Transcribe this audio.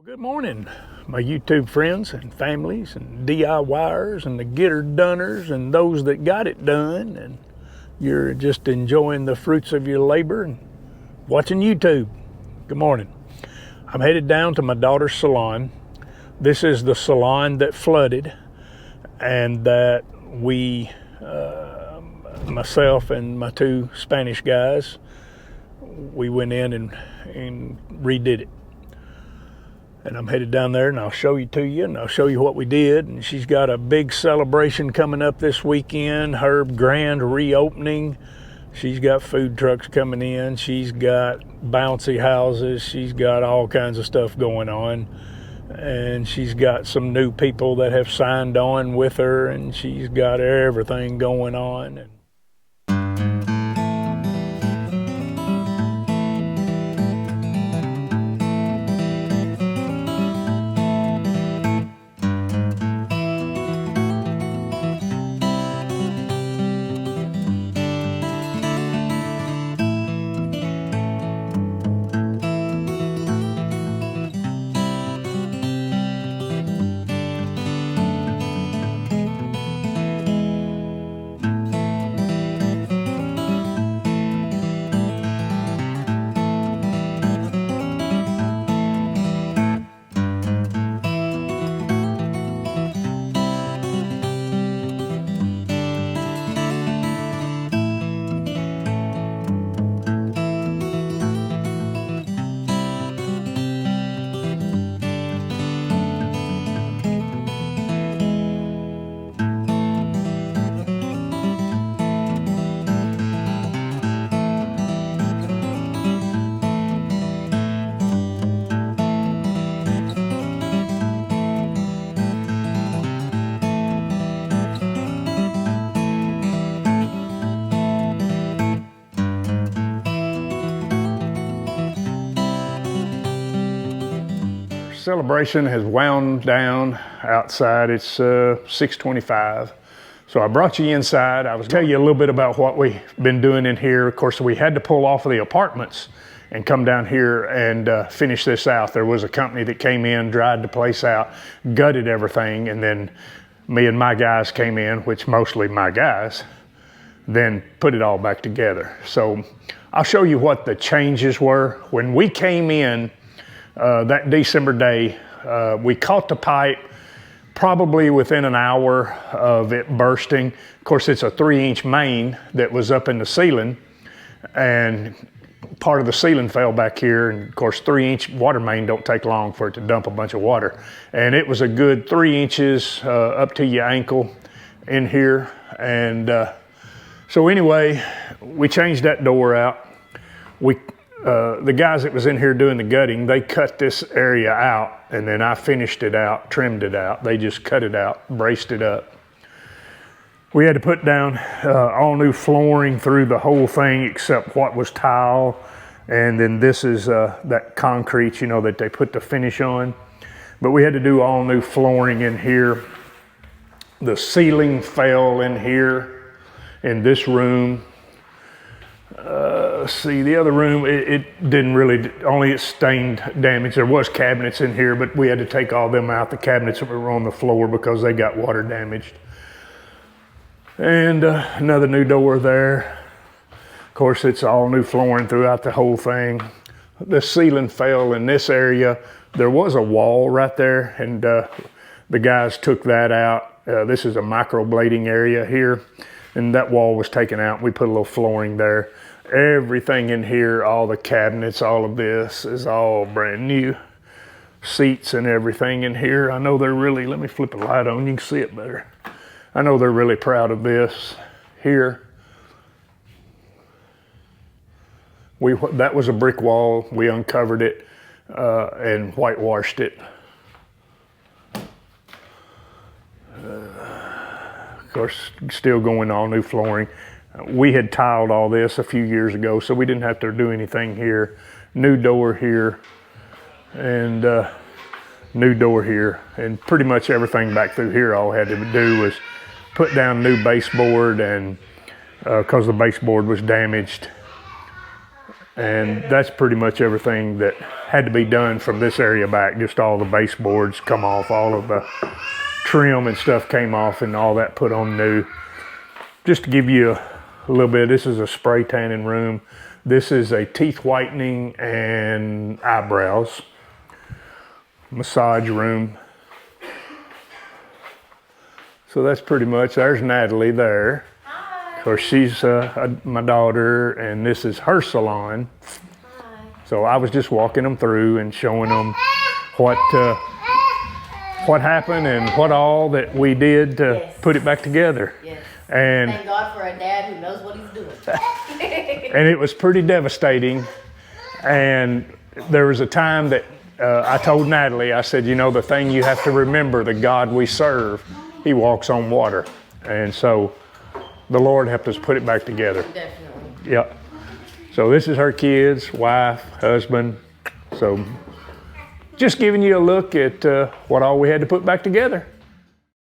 Good morning, my YouTube friends and families and DIYers and the get-her-doners and those that got it done and you're just enjoying the fruits of your labor and watching YouTube. Good morning. I'm headed down to my daughter's salon. This is the salon that flooded and that we, myself and my two Spanish guys, we went in and redid it. And I'm headed down there and I'll show you and I'll show you what we did. And she's got a big celebration coming up this weekend, her grand reopening. She's got food trucks coming in. She's got bouncy houses. She's got all kinds of stuff going on. And she's got some new people that have signed on with her, and she's got everything going on. Celebration has wound down outside. It's 6:25. So I brought you inside. I was tell you a little bit about what we've been doing in here. Of course, we had to pull off of the apartments and come down here and finish this out. There was a company that came in, dried the place out, gutted everything, and then me and my guys came in, which mostly my guys, then put it all back together. So I'll show you what the changes were. When we came in, that December day, we caught the pipe probably within an hour of it bursting. Of course, it's a 3-inch main that was up in the ceiling, and part of the ceiling fell back here. And of course, 3-inch water main don't take long for it to dump a bunch of water. And it was a good 3 inches up to your ankle in here. And so anyway, we changed that door out. The guys that was in here doing the gutting, they cut this area out, and then I finished it out, trimmed it out. They just cut it out, braced it up. We had to put down all new flooring through the whole thing except what was tile. And then this is that concrete, you know, that they put the finish on. But we had to do all new flooring in here. The ceiling fell in here, in this room. See, the other room, it didn't really, only it stained damage. There was cabinets in here, but we had to take all them out, the cabinets that were on the floor, because they got water damaged. And another new door there. Of course, it's all new flooring throughout the whole thing. The ceiling fell in this area. There was a wall right there, and the guys took that out. This is a microblading area here, and that wall was taken out. We put a little flooring there. Everything in here, all the cabinets, all of this is all brand new. Seats and everything in here. I know they're really, let me flip a light on, you can see it better. I know they're really proud of this here. That was a brick wall. We uncovered it and whitewashed it. Of course, still going all new flooring. We had tiled all this a few years ago, so we didn't have to do anything here. New door here, and new door here. And pretty much everything back through here all I had to do was put down new baseboard, and because the baseboard was damaged. And that's pretty much everything that had to be done from this area back. Just all the baseboards come off, all of the trim and stuff came off, and all that put on new. Just to give you a little bit, this is a spray tanning room. This is a teeth whitening and eyebrows. Massage room. So that's pretty much, there's Natalie there. Hi. Of course, she's my daughter, and this is her salon. Hi. So I was just walking them through and showing them what happened and what all that we did to put it back together. Yes. And thank God for a dad who knows what he's doing. And it was pretty devastating. And there was a time that I told Natalie, I said, you know, the thing you have to remember, the God we serve, he walks on water. And so the Lord helped us put it back together. Definitely. Yep. So this is her kids, wife, husband. So just giving you a look at what all we had to put back together.